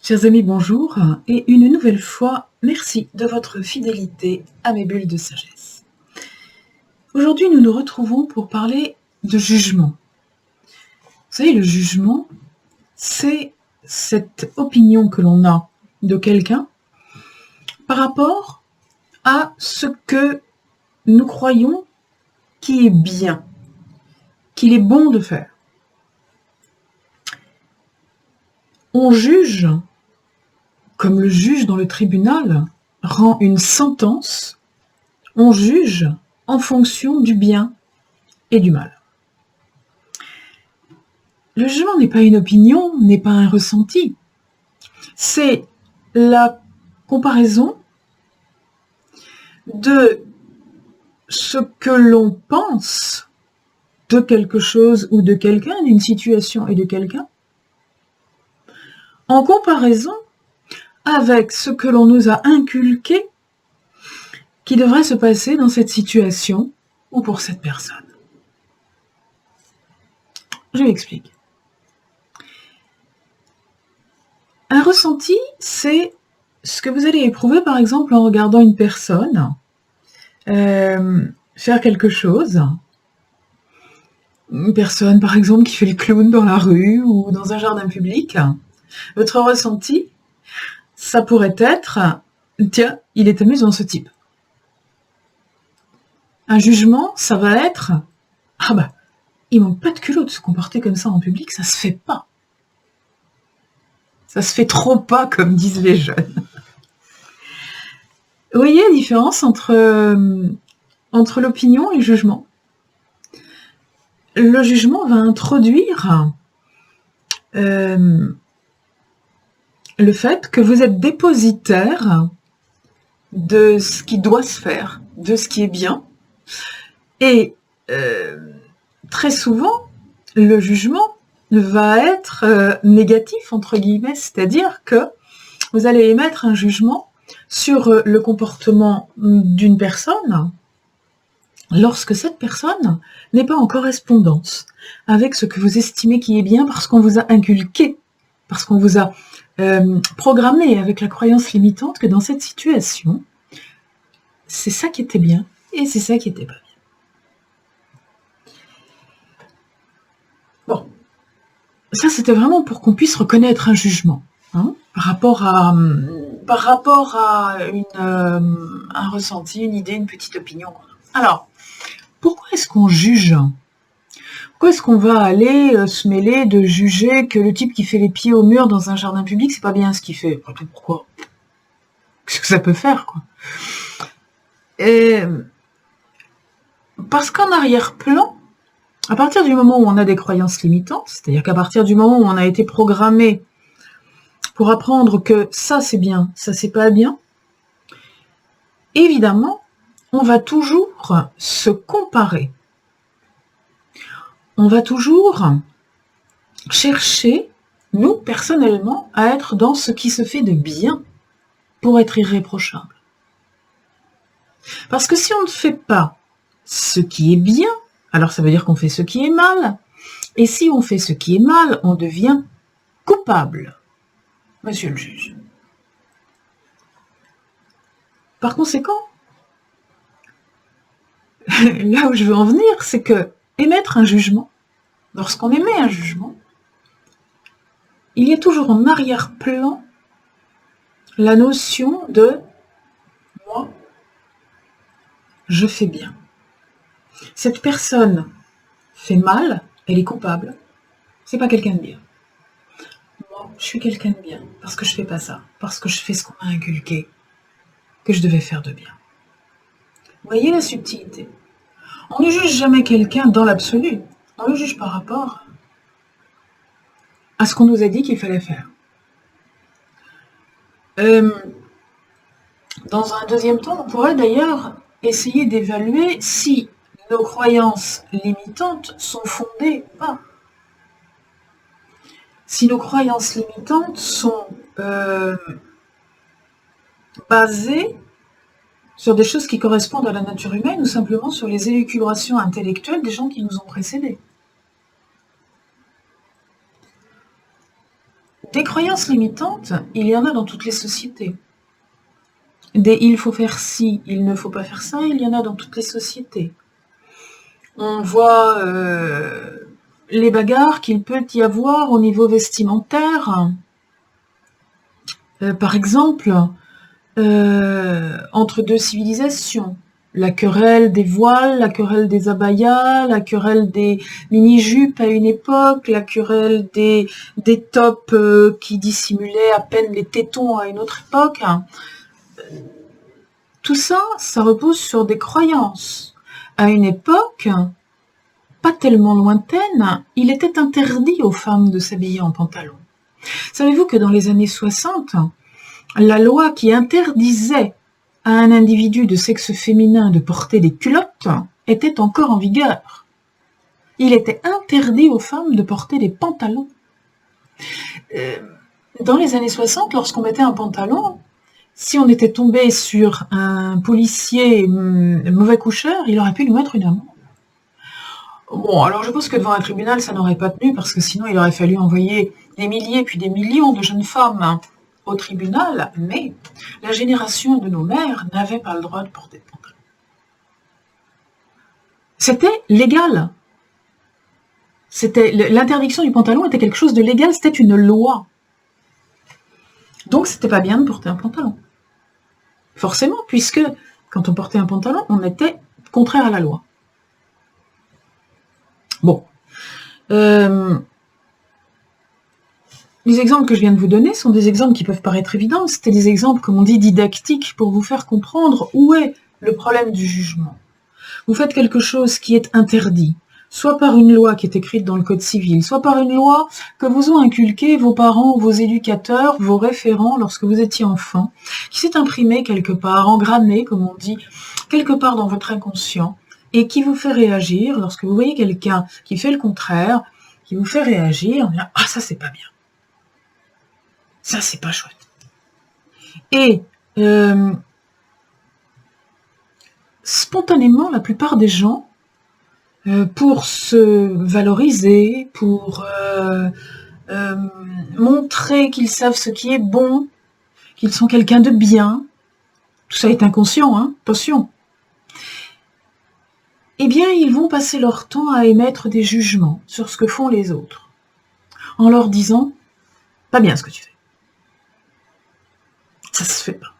Chers amis, bonjour et une nouvelle fois, merci de votre fidélité à mes bulles de sagesse. Aujourd'hui, nous nous retrouvons pour parler de jugement. Vous savez, le jugement, c'est cette opinion que l'on a de quelqu'un par rapport à ce que nous croyons qui est bien, qu'il est bon de faire. On juge, comme le juge dans le tribunal rend une sentence, on juge en fonction du bien et du mal. Le jugement n'est pas une opinion, n'est pas un ressenti. C'est la comparaison de ce que l'on pense de quelque chose ou de quelqu'un, d'une situation et de quelqu'un, en comparaison avec ce que l'on nous a inculqué qui devrait se passer dans cette situation ou pour cette personne. Je m'explique. Un ressenti, c'est ce que vous allez éprouver par exemple en regardant une personne faire quelque chose. Une personne par exemple qui fait le clown dans la rue ou dans un jardin public. Votre ressenti, ça pourrait être « Tiens, il est amusant ce type ». Un jugement, ça va être « Ah bah, il manque pas de culot de se comporter comme ça en public, ça se fait pas ». Ça se fait trop pas, comme disent les jeunes. Vous voyez la différence entre l'opinion et le jugement? Le jugement va introduire le fait que vous êtes dépositaire de ce qui doit se faire, de ce qui est bien. Et très souvent, le jugement va être négatif, entre guillemets, c'est-à-dire que vous allez émettre un jugement sur le comportement d'une personne lorsque cette personne n'est pas en correspondance avec ce que vous estimez qui est bien parce qu'on vous a inculqué, parce qu'on vous a programmé avec la croyance limitante que dans cette situation, c'est ça qui était bien et c'est ça qui était pas bien. Bon, ça c'était vraiment pour qu'on puisse reconnaître un jugement par rapport à un ressenti, une idée, une petite opinion. Alors, pourquoi est-ce qu'on juge ? Pourquoi est-ce qu'on va aller se mêler de juger que le type qui fait les pieds au mur dans un jardin public, c'est pas bien ce qu'il fait ? Pourquoi ? Qu'est-ce que ça peut faire, quoi ? Parce qu'en arrière-plan, à partir du moment où on a des croyances limitantes, c'est-à-dire qu'à partir du moment où on a été programmé pour apprendre que ça c'est bien, ça c'est pas bien, évidemment, on va toujours se comparer. On va toujours chercher, nous, personnellement, à être dans ce qui se fait de bien pour être irréprochable. Parce que si on ne fait pas ce qui est bien, alors ça veut dire qu'on fait ce qui est mal. Et si on fait ce qui est mal, on devient coupable, monsieur le juge. Par conséquent, là où je veux en venir, c'est que émettre un jugement, lorsqu'on émet un jugement, il y a toujours en arrière-plan la notion de « moi, je fais bien ». Cette personne fait mal, elle est coupable, c'est pas quelqu'un de bien. Moi, je suis quelqu'un de bien, parce que je fais pas ça, parce que je fais ce qu'on m'a inculqué, que je devais faire de bien. Vous voyez la subtilité ? On ne juge jamais quelqu'un dans l'absolu, on le juge par rapport à ce qu'on nous a dit qu'il fallait faire. Dans un deuxième temps, on pourrait d'ailleurs essayer d'évaluer si nos croyances limitantes sont fondées ou pas. Si nos croyances limitantes sont basées sur des choses qui correspondent à la nature humaine ou simplement sur les élucubrations intellectuelles des gens qui nous ont précédés. Des croyances limitantes, il y en a dans toutes les sociétés. Des il faut faire ci, il ne faut pas faire ça, il y en a dans toutes les sociétés. On voit les bagarres qu'il peut y avoir au niveau vestimentaire. Par exemple, entre deux civilisations. La querelle des voiles, la querelle des abayas, la querelle des mini-jupes à une époque, la querelle des tops qui dissimulaient à peine les tétons à une autre époque. Tout ça, ça repose sur des croyances. À une époque, pas tellement lointaine, il était interdit aux femmes de s'habiller en pantalon. Savez-vous que dans les années 60, la loi qui interdisait à un individu de sexe féminin de porter des culottes était encore en vigueur. Il était interdit aux femmes de porter des pantalons. Dans les années 60, lorsqu'on mettait un pantalon, si on était tombé sur un policier mauvais coucheur, il aurait pu lui mettre une amende. Bon, alors je pense que devant un tribunal, ça n'aurait pas tenu, parce que sinon il aurait fallu envoyer des milliers puis des millions de jeunes femmes au tribunal, mais la génération de nos mères n'avait pas le droit de porter de pantalon. C'était légal. L'interdiction du pantalon était quelque chose de légal, c'était une loi. Donc c'était pas bien de porter un pantalon. Forcément, puisque quand on portait un pantalon, on était contraire à la loi. Bon. Les exemples que je viens de vous donner sont des exemples qui peuvent paraître évidents. C'était des exemples, comme on dit, didactiques pour vous faire comprendre où est le problème du jugement. Vous faites quelque chose qui est interdit, soit par une loi qui est écrite dans le Code civil, soit par une loi que vous ont inculquée vos parents, vos éducateurs, vos référents lorsque vous étiez enfant, qui s'est imprimée quelque part, engramée, comme on dit, quelque part dans votre inconscient, et qui vous fait réagir lorsque vous voyez quelqu'un qui fait le contraire, qui vous fait réagir, « Ah, ça, c'est pas bien. Ça, c'est pas chouette. » Et spontanément, la plupart des gens, pour se valoriser, pour montrer qu'ils savent ce qui est bon, qu'ils sont quelqu'un de bien, tout ça est inconscient, hein, attention, eh bien, ils vont passer leur temps à émettre des jugements sur ce que font les autres, en leur disant « pas bien ce que tu fais. Ça se fait pas.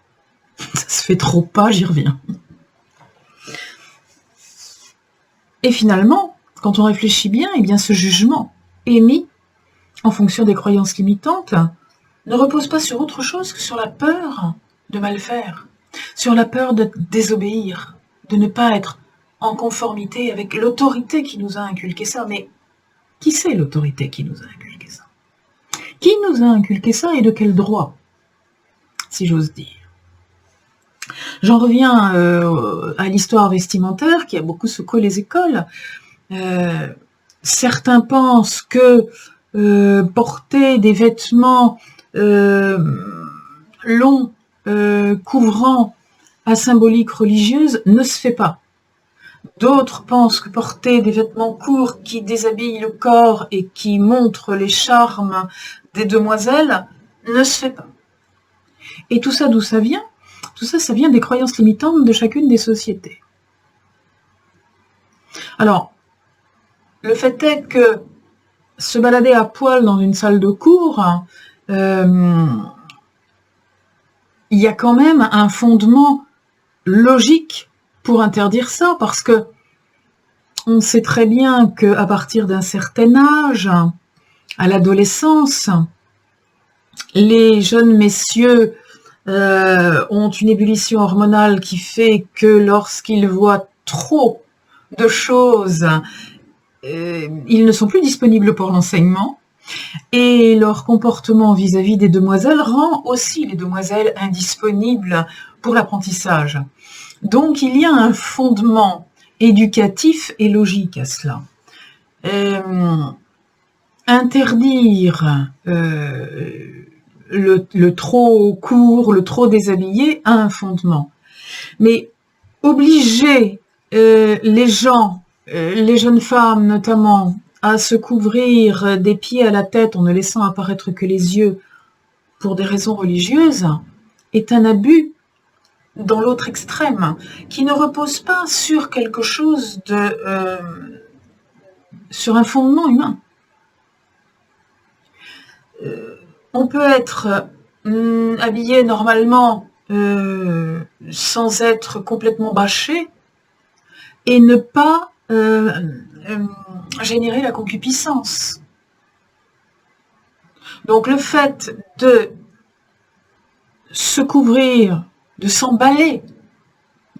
Ça se fait trop pas, j'y reviens. » Et finalement, quand on réfléchit bien, eh bien ce jugement émis en fonction des croyances limitantes ne repose pas sur autre chose que sur la peur de mal faire, sur la peur de désobéir, de ne pas être en conformité avec l'autorité qui nous a inculqué ça. Mais qui c'est l'autorité qui nous a inculqué ça? Qui nous a inculqué ça et de quel droit, si j'ose dire? J'en reviens à l'histoire vestimentaire qui a beaucoup secoué les écoles. Certains pensent que porter des vêtements longs, couvrant à symbolique religieuse ne se fait pas. D'autres pensent que porter des vêtements courts qui déshabillent le corps et qui montrent les charmes des demoiselles ne se fait pas. Et tout ça, d'où ça vient? Tout ça, ça vient des croyances limitantes de chacune des sociétés. Alors, le fait est que se balader à poil dans une salle de cours, il y a quand même un fondement logique pour interdire ça, parce que on sait très bien qu'à partir d'un certain âge, à l'adolescence, les jeunes messieurs ont une ébullition hormonale qui fait que lorsqu'ils voient trop de choses, ils ne sont plus disponibles pour l'enseignement, et leur comportement vis-à-vis des demoiselles rend aussi les demoiselles indisponibles pour l'apprentissage. Donc il y a un fondement éducatif et logique à cela. Interdire le trop court, le trop déshabillé a un fondement. Mais obliger les gens, les jeunes femmes notamment, à se couvrir des pieds à la tête en ne laissant apparaître que les yeux pour des raisons religieuses est un abus dans l'autre extrême, qui ne repose pas sur quelque chose sur un fondement humain. On peut être habillé normalement sans être complètement bâché et ne pas générer la concupiscence. Donc le fait de se couvrir, de s'emballer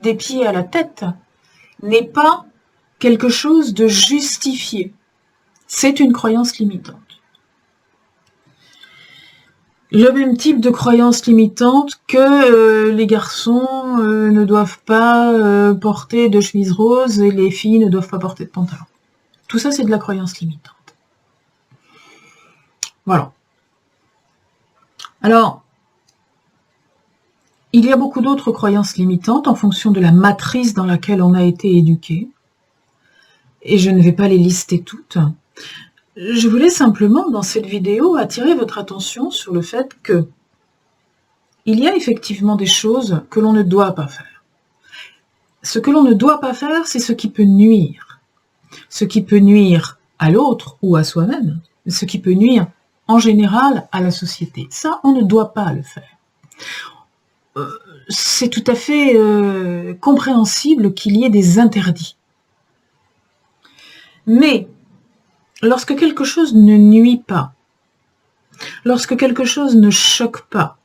des pieds à la tête n'est pas quelque chose de justifié. C'est une croyance limitante. Le même type de croyance limitante que les garçons ne doivent pas porter de chemise rose et les filles ne doivent pas porter de pantalon. Tout ça, c'est de la croyance limitante. Voilà. Alors, il y a beaucoup d'autres croyances limitantes en fonction de la matrice dans laquelle on a été éduqué. Et je ne vais pas les lister toutes. Je voulais simplement, dans cette vidéo, attirer votre attention sur le fait que il y a effectivement des choses que l'on ne doit pas faire. Ce que l'on ne doit pas faire, c'est ce qui peut nuire. Ce qui peut nuire à l'autre ou à soi-même. Ce qui peut nuire, en général, à la société. Ça, on ne doit pas le faire. C'est tout à fait compréhensible qu'il y ait des interdits. Mais lorsque quelque chose ne nuit pas, lorsque quelque chose ne choque pas,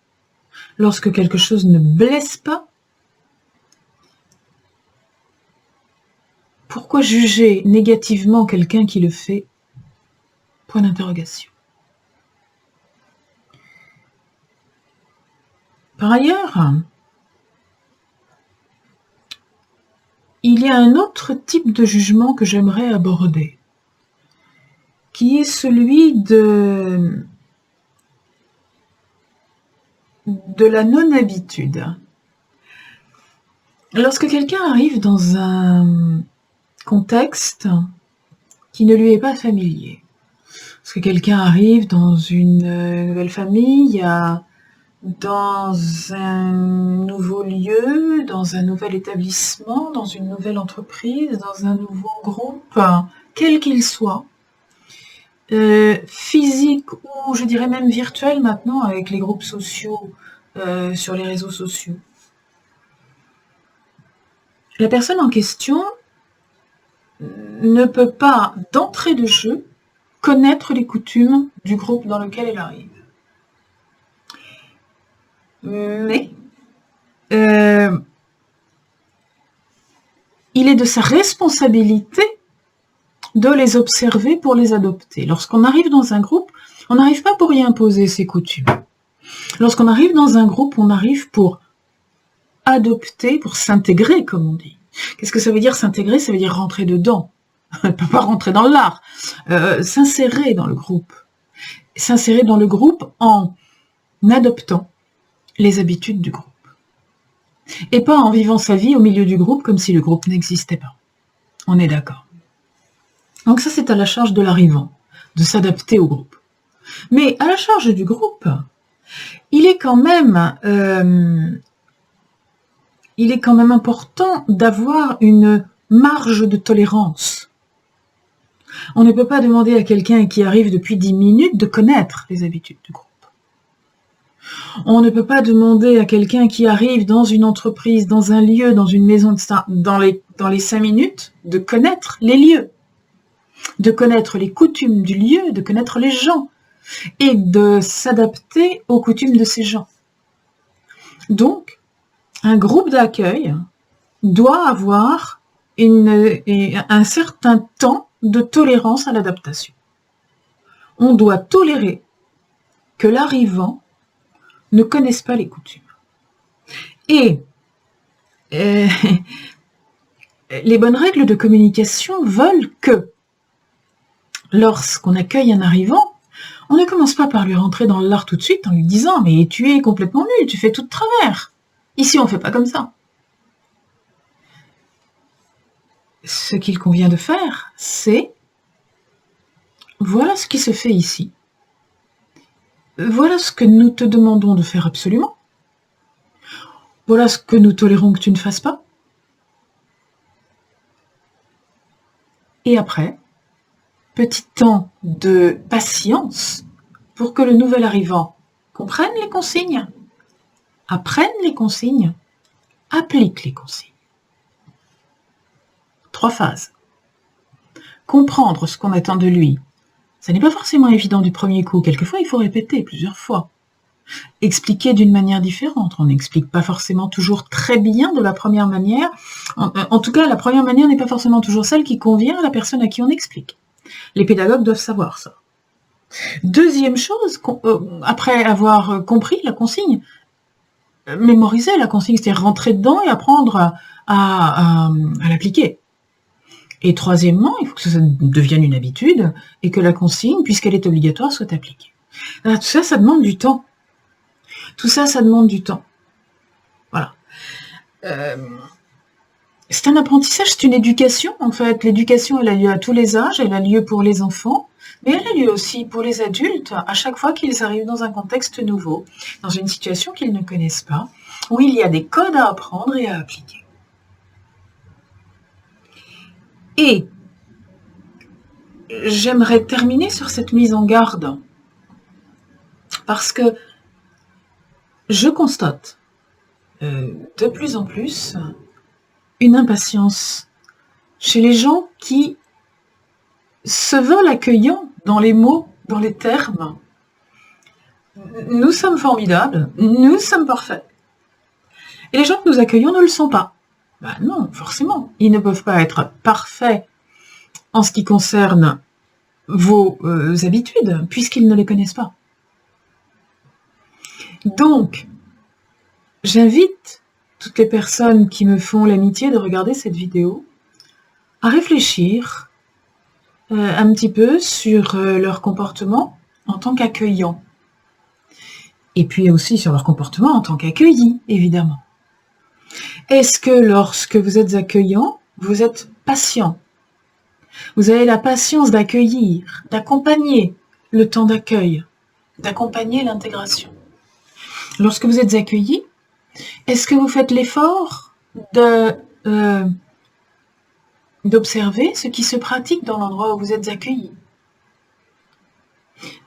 lorsque quelque chose ne blesse pas, pourquoi juger négativement quelqu'un qui le fait? Point d'interrogation. Par ailleurs, il y a un autre type de jugement que j'aimerais aborder, qui est celui de la non-habitude. Lorsque quelqu'un arrive dans un contexte qui ne lui est pas familier, lorsque quelqu'un arrive dans une nouvelle famille, dans un nouveau lieu, dans un nouvel établissement, dans une nouvelle entreprise, dans un nouveau groupe, quel qu'il soit, physique ou je dirais même virtuel maintenant avec les groupes sociaux sur les réseaux sociaux. La personne en question ne peut pas, d'entrée de jeu, connaître les coutumes du groupe dans lequel elle arrive. Mais il est de sa responsabilité de les observer pour les adopter. Lorsqu'on arrive dans un groupe, on n'arrive pas pour y imposer ses coutumes. Lorsqu'on arrive dans un groupe, on arrive pour adopter, pour s'intégrer, comme on dit. Qu'est-ce que ça veut dire s'intégrer? Ça veut dire rentrer dedans. On ne peut pas rentrer dans l'art. S'insérer dans le groupe. S'insérer dans le groupe en adoptant les habitudes du groupe. Et pas en vivant sa vie au milieu du groupe comme si le groupe n'existait pas. On est d'accord. Donc ça, c'est à la charge de l'arrivant, de s'adapter au groupe. Mais à la charge du groupe, il est quand même important d'avoir une marge de tolérance. On ne peut pas demander à quelqu'un qui arrive depuis 10 minutes de connaître les habitudes du groupe. On ne peut pas demander à quelqu'un qui arrive dans une entreprise, dans un lieu, dans une maison, dans les 5 minutes, de connaître les lieux, de connaître les coutumes du lieu, de connaître les gens, et de s'adapter aux coutumes de ces gens. Donc, un groupe d'accueil doit avoir un certain temps de tolérance à l'adaptation. On doit tolérer que l'arrivant ne connaisse pas les coutumes. Et les bonnes règles de communication veulent que lorsqu'on accueille un arrivant, on ne commence pas par lui rentrer dans l'art tout de suite en lui disant « mais tu es complètement nul, tu fais tout de travers ». Ici, on ne fait pas comme ça. Ce qu'il convient de faire, c'est voilà ce qui se fait ici. Voilà ce que nous te demandons de faire absolument. Voilà ce que nous tolérons que tu ne fasses pas. Et après, petit temps de patience pour que le nouvel arrivant comprenne les consignes, apprenne les consignes, applique les consignes. 3 phases. Comprendre ce qu'on attend de lui. Ça n'est pas forcément évident du premier coup. Quelquefois, il faut répéter plusieurs fois. Expliquer d'une manière différente. On n'explique pas forcément toujours très bien de la première manière. En tout cas, la première manière n'est pas forcément toujours celle qui convient à la personne à qui on explique. Les pédagogues doivent savoir ça. Deuxième chose, après avoir compris la consigne, mémoriser la consigne, c'est-à-dire rentrer dedans et apprendre à l'appliquer. Et troisièmement, il faut que ça devienne une habitude et que la consigne, puisqu'elle est obligatoire, soit appliquée. Alors, tout ça, ça demande du temps. Tout ça, ça demande du temps. Voilà. C'est un apprentissage, c'est une éducation, en fait. L'éducation, elle a lieu à tous les âges, elle a lieu pour les enfants, mais elle a lieu aussi pour les adultes, à chaque fois qu'ils arrivent dans un contexte nouveau, dans une situation qu'ils ne connaissent pas, où il y a des codes à apprendre et à appliquer. Et j'aimerais terminer sur cette mise en garde, parce que je constate de plus en plus une impatience chez les gens qui se veulent accueillants dans les mots, dans les termes. Nous sommes formidables, nous sommes parfaits. Et les gens que nous accueillons ne le sont pas. Ben non, forcément, ils ne peuvent pas être parfaits en ce qui concerne vos habitudes, puisqu'ils ne les connaissent pas. Donc, j'invite toutes les personnes qui me font l'amitié de regarder cette vidéo à réfléchir un petit peu sur leur comportement en tant qu'accueillant. Et puis aussi sur leur comportement en tant qu'accueilli, évidemment. Est-ce que lorsque vous êtes accueillant, vous êtes patient? Vous avez la patience d'accueillir, d'accompagner le temps d'accueil, d'accompagner l'intégration. Lorsque vous êtes accueilli, est-ce que vous faites l'effort d'observer ce qui se pratique dans l'endroit où vous êtes accueilli?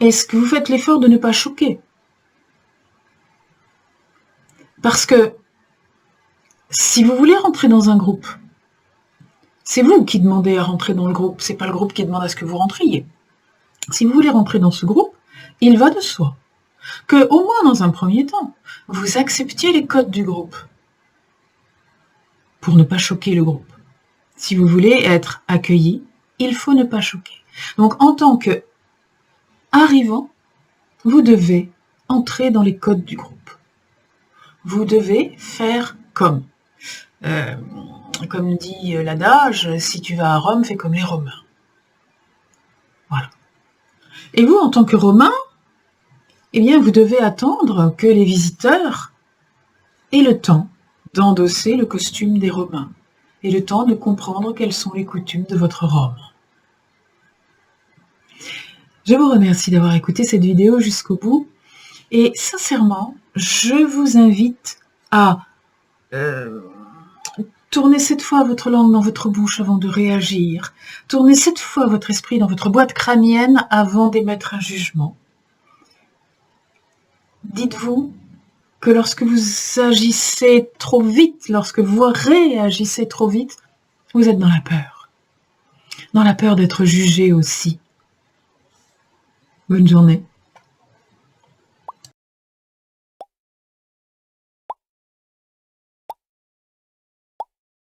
Est-ce que vous faites l'effort de ne pas choquer? Parce que si vous voulez rentrer dans un groupe, c'est vous qui demandez à rentrer dans le groupe, c'est pas le groupe qui demande à ce que vous rentriez. Si vous voulez rentrer dans ce groupe, il va de soi que, au moins dans un premier temps, vous acceptiez les codes du groupe pour ne pas choquer le groupe. Si vous voulez être accueilli, il faut ne pas choquer. Donc, en tant que arrivant, vous devez entrer dans les codes du groupe. Vous devez faire comme. Comme dit l'adage, si tu vas à Rome, fais comme les Romains. Voilà. Et vous, en tant que Romain, eh bien, vous devez attendre que les visiteurs aient le temps d'endosser le costume des Romains et le temps de comprendre quelles sont les coutumes de votre Rome. Je vous remercie d'avoir écouté cette vidéo jusqu'au bout et sincèrement, je vous invite à tournez 7 fois votre langue dans votre bouche avant de réagir. Tournez 7 fois votre esprit dans votre boîte crânienne avant d'émettre un jugement. Dites-vous que lorsque vous agissez trop vite, lorsque vous réagissez trop vite, vous êtes dans la peur d'être jugé aussi. Bonne journée.